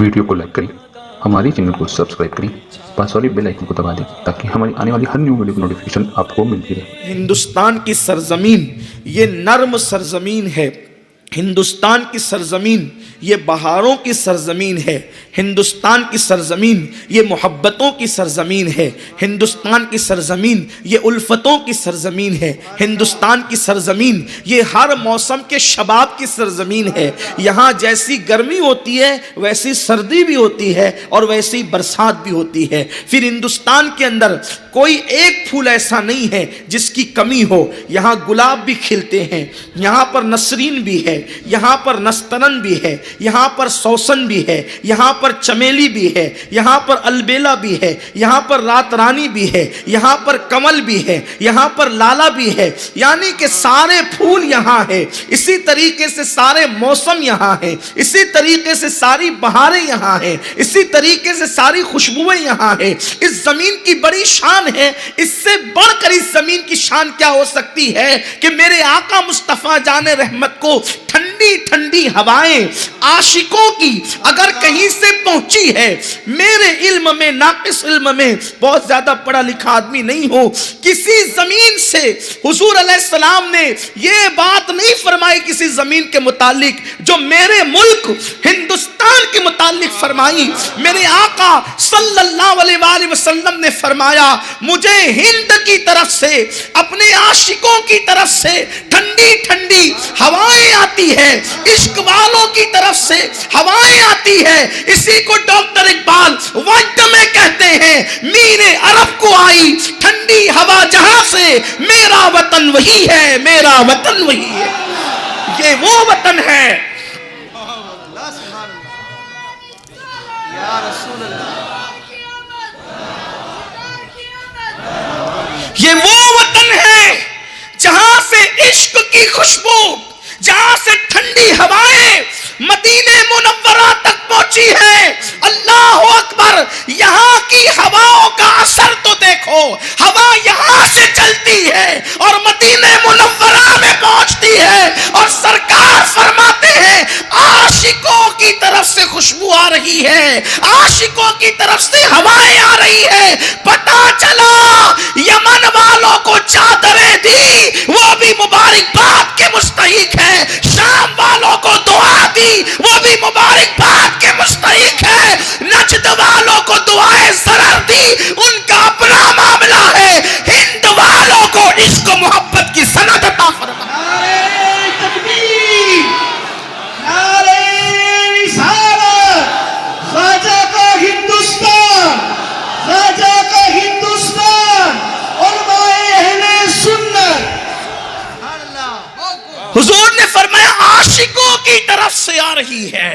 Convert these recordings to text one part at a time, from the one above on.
Video کو like کریں، ہماری چینل کو سبسکرائب کریں، پاس والی بیل آئیکن کو دبا دیں تاکہ ہماری آنے والی ہر نیو ویڈیو کی نوٹیفیکیشن آپ کو ملتی رہے۔ ہندوستان کی سرزمین یہ نرم سرزمین ہے، ہندوستان کی سرزمین یہ بہاروں کی سرزمین ہے، ہندوستان کی سرزمین یہ محبتوں کی سرزمین ہے، ہندوستان کی سرزمین یہ الفتوں کی سرزمین ہے، ہندوستان کی سرزمین یہ ہر موسم کے شباب کی سرزمین ہے۔ یہاں جیسی گرمی ہوتی ہے ویسی سردی بھی ہوتی ہے اور ویسی برسات بھی ہوتی ہے۔ پھر ہندوستان کے اندر کوئی ایک پھول ایسا نہیں ہے جس کی کمی ہو۔ یہاں گلاب بھی کھلتے ہیں، یہاں پر نسرین بھی ہے، یہاں پر نسترن بھی ہے، یہاں پر سوسن بھی ہے، یہاں پر چمیلی بھی ہے، یہاں پر البیلا بھی ہے، یہاں پر رات رانی بھی ہے، یہاں پر کمل بھی ہے، یہاں پر لالا بھی ہے، یعنی کہ سارے پھول یہاں ہیں۔ اسی طریقے سے سارے موسم یہاں ہیں، اسی طریقے سے ساری بہاریں یہاں ہیں، اسی طریقے سے ساری خوشبوئیں یہاں ہیں۔ اس زمین کی بڑی شان ہے، اس سے بڑھ کر اس زمین کی شان کیا ہو سکتی ہے کہ میرے آقا مصطفیٰ جان رحمت کو ٹھنڈی ٹھنڈی ہوائیں عاشقوں کی اگر کہیں سے پہنچی ہے۔ میرے علم میں، ناقص علم میں، بہت زیادہ پڑھا لکھا آدمی نہیں ہو، کسی زمین سے حضور علیہ السلام نے یہ بات نہیں فرمائی کسی زمین کے متعلق جو میرے ملک ہندوستان کے متعلق فرمائی۔ میرے آقا صلی اللہ علیہ وآلہ وسلم نے فرمایا مجھے ہند کی طرف سے، اپنے عاشقوں کی طرف سے ٹھنڈی ٹھنڈی ہوائیں آتی ہے، عشق والوں کی طرف سے ہوائیں آتی ہے۔ اسی کو ڈاکٹر اقبال وجد میں کہتے ہیں، میرے عرب کو آئی ٹھنڈی ہوا جہاں سے، میرا وطن وہی ہے، میرا وطن وہی ہے۔ یہ وہ وطن ہے، یہ وہ وطن ہے جہاں سے عشق کی خوشبو، جہاں سے ٹھنڈی ہوائیں مدینہ منورہ تک پہنچی ہے۔ اللہ اکبر! یہاں کی ہواؤں کا اثر تو دیکھو، ہوا یہاں سے چلتی ہے اور مدینہ منورہ میں پہنچتی ہے، اور سرکار فرماتے ہیں عاشقوں کی طرف سے خوشبو آ رہی ہے، عاشقوں کی طرف سے ہوائیں آ رہی ہے۔ پتہ چلا یمن والوں کو چادریں دی، وہ بھی مبارکباد کے مستحق ہے، شام والوں کو دعا دی، وہ بھی مبارکباد کے مستحق ہے، نجد والوں کو دعائیں ضرر دی، ان کا اپنا معاملہ ہے، ہند والوں کو عشق و محبت کی سند عطا فرما۔ نعرہ تکبیر، نعرہ رسالت، خواجہ کا ہندوستان، خواجہ کا ہندوستان، علماء اہل سنت۔ حضور نے فرمایا عاشقوں کی طرف سے آ رہی ہے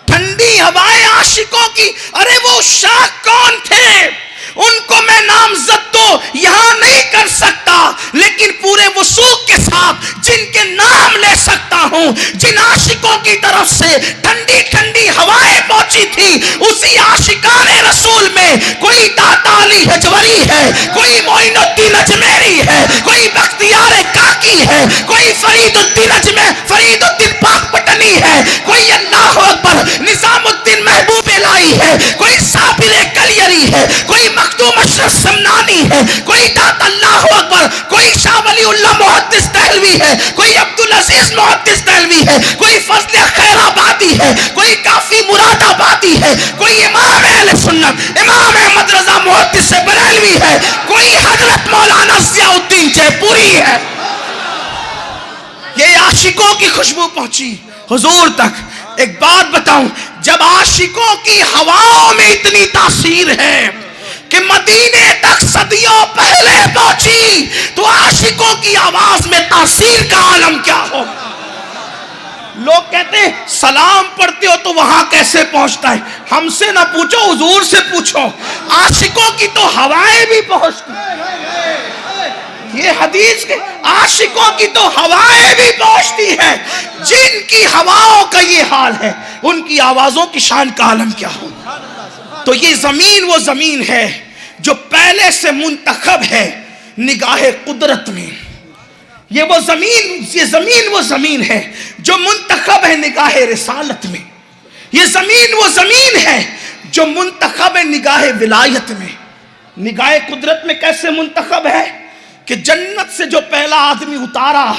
ٹھنڈی ہوائیں عاشقوں کی۔ ارے وہ شاہ کون تھے؟ ان کو میں نامزد تو یہاں نہیں کر سکتا، لیکن پورے وثوق کے ساتھ جن کے نام لے سکتا ہوں، جن عاشقوں کی طرف سے ٹھنڈی ٹھنڈی ہوائیں پہنچی تھی، اسی عاشقان رسول میں کوئی داتا علی حجوری ہے، کوئی معین الدین اجمیری ہے، کوئی بختیار کاکی ہے، کوئی فرید الدین پاک پٹنی ہے، کوئی اللہ اکبر نظام الدین محبوب الہی ہے، کوئی صابر کلیری ہے، کوئی مخدوم اشرف سمنانی ہے، کوئی دات اللہ اکبر، کوئی شاہ ولی اللہ محدث دہلوی ہے، کوئی عبدالعزیز محدث دہلوی ہے، کوئی فضل خیر آبادی ہے، کوئی کافی مراد آبادی ہے، کوئی امام اہل سنت امام احمد رضا محدث بریلوی ہے، کوئی حضرت مولانا ضیاء الدین جے پوری ہے۔ یہ عاشقوں کی خوشبو پہنچی حضور تک۔ ایک بات بتاؤں، جب عاشقوں کی ہواؤں میں اتنی تاثیر ہے کہ مدینے تک صدیوں پہلے پہنچی، تو عاشقوں کی آواز میں تاثیر کا عالم کیا ہو۔ لوگ کہتے ہیں سلام پڑھتے ہو تو وہاں کیسے پہنچتا ہے؟ ہم سے نہ پوچھو، حضور سے پوچھو۔ عاشقوں کی تو ہوائیں بھی پہنچتی ہیں، یہ حدیث کے عاشقوں کی تو ہوائیں بھی پہنچتی ہیں۔ جن کی ہواؤں کا یہ حال ہے، ان کی آوازوں کی شان کا عالم کیا ہو۔ تو یہ زمین وہ زمین ہے جو پہلے سے منتخب ہے نگاہ قدرت میں۔ یہ زمین وہ زمین ہے جو منتخب ہے نگاہ رسالت میں۔ یہ زمین وہ زمین ہے جو منتخب نگاہ ولایت میں، نگاہ قدرت میں کیسے منتخب ہے کہ جنت سے جو پہلا آدمی اتارا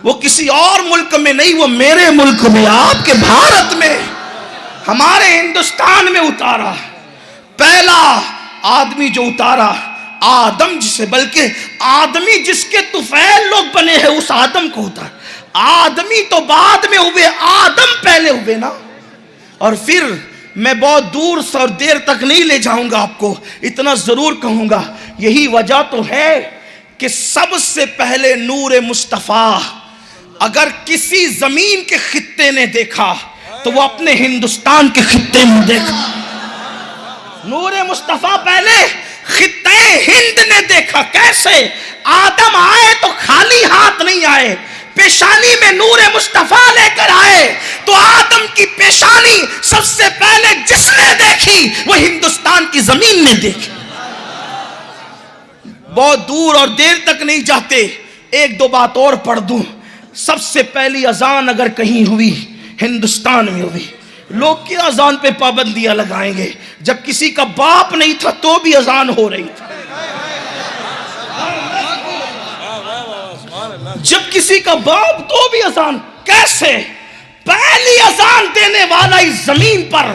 وہ کسی اور ملک میں نہیں، وہ میرے ملک میں، آپ کے بھارت میں، ہمارے ہندوستان میں اتارا۔ پہلا آدمی جو اتارا آدم، جسے بلکہ آدمی جس کے طفیل لوگ بنے ہیں اس آدم کو اتارا۔ آدمی تو بعد میں ہوئے، آدم پہلے ہوئے نا۔ اور پھر میں بہت دور اور دیر تک نہیں لے جاؤں گا آپ کو، اتنا ضرور کہوں گا، یہی وجہ تو ہے کہ سب سے پہلے نور مصطفیٰ اگر کسی زمین کے خطے نے دیکھا تو وہ اپنے ہندوستان کے خطے میں دیکھا۔ نور مصطفیٰ پہلے خطے ہند نے دیکھا۔ کیسے؟ آدم آئے تو خالی ہاتھ نہیں آئے، پیشانی میں نور مصطفیٰ لے کر آئے، تو آدم کی پیشانی سب سے پہلے جس نے دیکھی وہ ہندوستان کی زمین نے دیکھی۔ بہت دور اور دیر تک نہیں جاتے، ایک دو بات اور پڑھ دوں۔ سب سے پہلی اذان اگر کہیں ہوئی ہندوستان میں ہوئی۔ لوگ کیا اذان پہ پابندیاں لگائیں گے؟ جب کسی کا باپ نہیں تھا تو بھی اذان ہو رہی تھی، جب کسی کا باپ تو بھی اذان۔ کیسے؟ پہلی اذان دینے والا اس زمین پر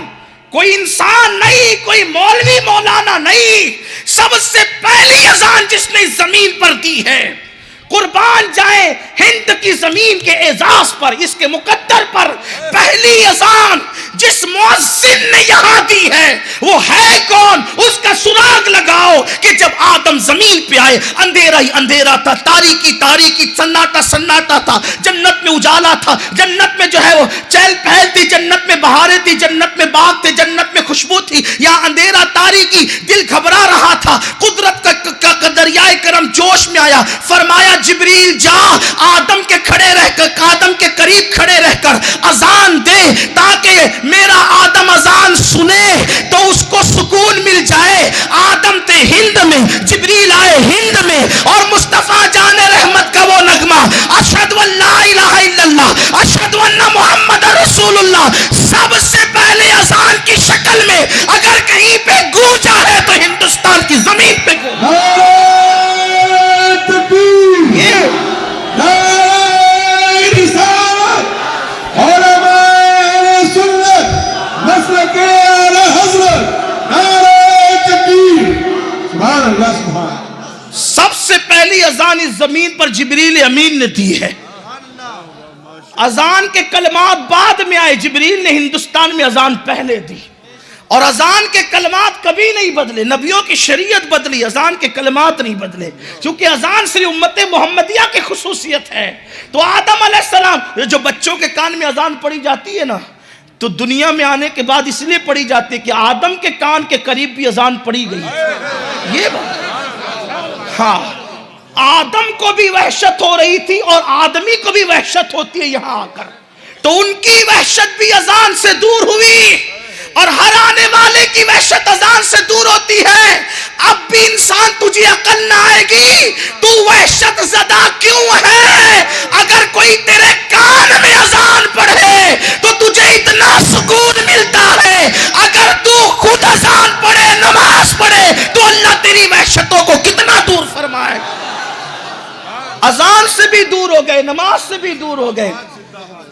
کوئی انسان نہیں، کوئی مولوی مولانا نہیں، سب سے پہلی اذان جس نے اس زمین پر دی ہے۔ قربان جائیں ہند کی زمین کے اعزاز پر، اس کے مقدر پر پہلی اذان جس مؤذن نے یہاں دی ہے وہ ہے کون؟ اس کا سراغ لگاؤ کہ جب آدم زمین پہ آئے اندھیرا ہی اندھیرا تھا، تاریکی تاریکی، سناٹا سناٹا تھا، جنت میں اجالا تھا، جنت میں جو ہے وہ چہل پہل تھی، جنت میں بہاریں تھی، جنت میں باغ تھے، جنت میں خوشبو تھی، یا اندھیرا تاریکی، دل گھبرا رہا تھا۔ قدرت کا دریائے کرم جوش میں آیا، فرمایا جبریل جا آدم کے آدم کے قریب کھڑے رہ کر اذان دے تاکہ میرا آدم اذان سنے تو اس کو سکون مل جائے۔ آدم تھے ہند میں، جبریل آئے ہند میں، اور مصطفیٰ جان رحمت کا وہ نغمہ اشہد ان لا الہ الا اللہ اشہد ان محمد رسول اللہ سب سے پہلے اذان کی شکل میں اگر کہیں پہ گونجا ہے تو ہندوستان کی زمین پہ گونجا۔ سب سے پہلی اذان اس زمین پر جبریل امین نے دی ہے۔ اذان کے کلمات بعد میں آئے، جبریل نے ہندوستان میں اذان پہلے دی، اور اذان کے کلمات کبھی نہیں بدلے۔ نبیوں کی شریعت بدلی، اذان کے کلمات نہیں بدلے، کیونکہ اذان صرف امت محمدیہ کی خصوصیت ہے۔ تو آدم علیہ السلام، جو بچوں کے کان میں اذان پڑھی جاتی ہے نا، تو دنیا میں آنے کے بعد اس لیے پڑھی جاتی ہے کہ آدم کے کان کے قریب بھی اذان پڑھی گئی تھی۔ یہ بات، ہاں، آدم کو بھی وحشت ہو رہی تھی اور آدمی کو بھی وحشت ہوتی ہے یہاں آ کر، تو ان کی وحشت بھی اذان سے دور ہوئی، اور ہر آنے والے کی وحشت اذان سے دور ہوتی ہے۔ اب بھی انسان تجھے عقل نہ آئے گی، تو وحشت زدہ کیوں ہے؟ اگر کوئی تیرے کان میں اذان پڑھے تو تجھے اتنا سکون ملتا ہے، اگر تو خود اذان پڑھے، نماز پڑھے، تو اللہ تیری وحشتوں کو کتنا دور فرمائے۔ اذان سے بھی دور ہو گئے، نماز سے بھی دور ہو گئے،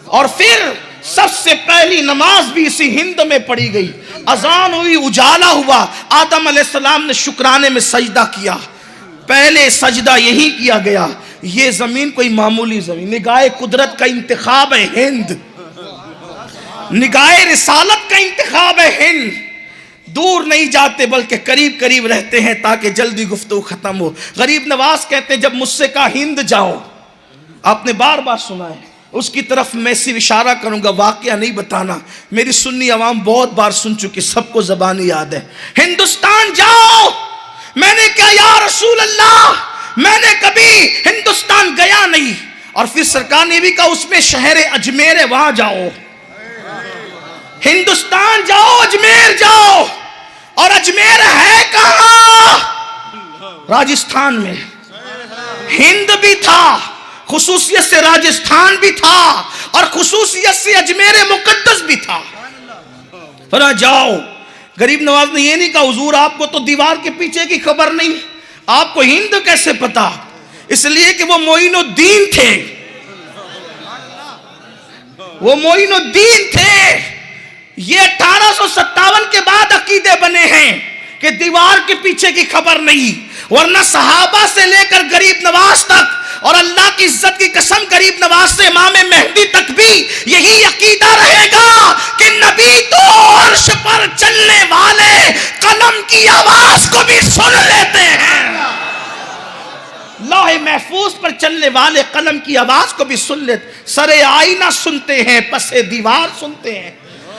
اور پھر سب سے پہلی نماز بھی اسی ہند میں پڑھی گئی۔ اذان ہوئی، اجالا ہوا، آدم علیہ السلام نے شکرانے میں سجدہ کیا، پہلے سجدہ یہی کیا گیا۔ یہ زمین کوئی معمولی زمین، نگاہ قدرت کا انتخاب ہے ہند، نگاہ رسالت کا انتخاب ہے ہند۔ دور نہیں جاتے بلکہ قریب قریب رہتے ہیں تاکہ جلدی گفتگو ختم ہو۔ غریب نواز کہتے ہیں جب مجھ سے کہا ہند جاؤ، آپ نے بار بار سنا ہے، اس کی طرف میں صرف اشارہ کروں گا، واقعہ نہیں بتانا، میری سنی عوام بہت بار سن چکی، سب کو زبانی یاد ہے۔ ہندوستان جاؤ، میں نے کہا یا رسول اللہ میں نے کبھی ہندوستان گیا نہیں، اور پھر سرکار نے بھی کہا اس میں شہر اجمیر ہے، وہاں جاؤ۔ ہندوستان جاؤ، اجمیر جاؤ، اور اجمیر ہے کہاں؟ راجستھان میں۔ ہند بھی تھا، خصوصیت سے راجستھان بھی تھا، اور خصوصیت سے اجمیر مقدس بھی تھا۔ فرمایا جاؤ. غریب نواز نے یہ نہیں کہا حضور آپ کو تو دیوار کے پیچھے کی خبر نہیں, آپ کو ہند کیسے پتا؟ اس لیے کہ وہ معین الدین تھے, وہ معین الدین تھے. یہ 1857 کے بعد عقیدے بنے ہیں کہ دیوار کے پیچھے کی خبر نہیں, ورنہ صحابہ سے لے کر غریب نواز تک, اور اللہ کی عزت کی قسم غریب نواز سے امام مہدی تک بھی یہی عقیدہ رہے گا کہ نبی تو عرش پر چلنے والے قلم کی آواز کو بھی سن لیتے ہیں, لوح محفوظ پر چلنے والے قلم کی آواز کو بھی سن لیتے. سر آئینہ سنتے ہیں, پس دیوار سنتے ہیں.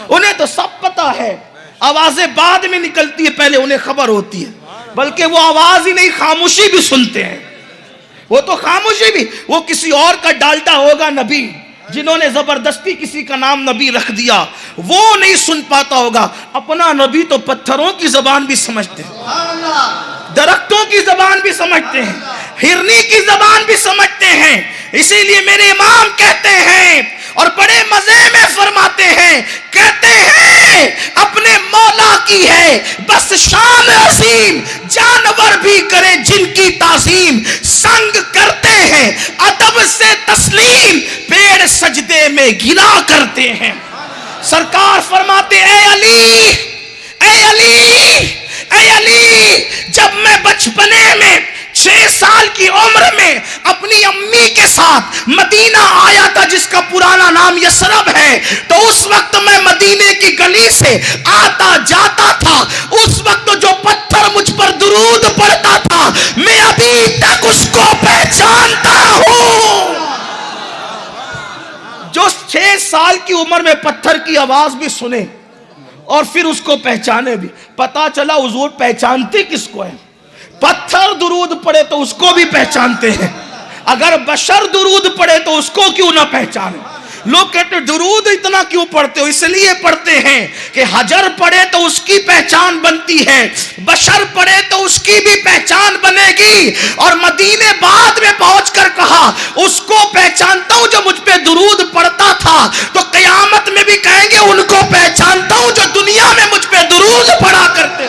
انہیں تو سب پتا ہے, آوازیں بعد میں نکلتی ہے, پہلے انہیں خبر ہوتی ہے. بلکہ وہ آواز ہی نہیں, خاموشی بھی سنتے ہیں. وہ تو خاموشی بھی, وہ کسی اور کا ڈالتا ہوگا نبی, جنہوں نے زبردستی کسی کا نام نبی رکھ دیا, وہ نہیں سن پاتا ہوگا. اپنا نبی تو پتھروں کی زبان بھی سمجھتے ہیں, درختوں کی زبان بھی سمجھتے ہیں, ہرنی کی زبان بھی سمجھتے ہیں. اسی لیے میرے امام کہتے ہیں اور بڑے مزے میں فرماتے ہیں, کہتے ہیں اپنے مولا کی ہے بس شان عظیم, جانور بھی کرے جن کی تعظیم, سنگ کرتے ہیں ادب سے تسلیم, پیڑ سجدے میں گرا کرتے ہیں. سرکار فرماتے اے علی, اے علی, اے علی, جب میں بچپنے میں 6 سال کی عمر میں اپنی امی کے ساتھ مدینہ آیا تھا جس کا پرانا نام یثرب ہے, تو اس وقت میں مدینے کی گلی سے آتا جاتا تھا. اس وقت جو پتھر مجھ پر درود پڑتا تھا میں ابھی تک اس کو پہچانتا ہوں. جو 6 سال کی عمر میں پتھر کی آواز بھی سنے اور پھر اس کو پہچانے بھی. پتا چلا حضور پہچانتے کس کو ہیں؟ پتھر درود پڑے تو اس کو بھی پہچانتے ہیں, اگر بشر درود پڑے تو اس کو کیوں نہ پہچانے. لوگ کہتے درود اتنا کیوں پڑھتے ہو؟ اس لیے پڑھتے ہیں کہ حجر پڑے تو اس کی پہچان بنتی ہے, بشر پڑے تو اس کی بھی پہچان بنے گی. اور مدینے بعد میں پہنچ کر کہا اس کو پہچانتا ہوں جو مجھ پہ درود پڑتا تھا, تو قیامت میں بھی کہیں گے ان کو پہچانتا ہوں جو دنیا میں مجھ پہ درود پڑا کرتے.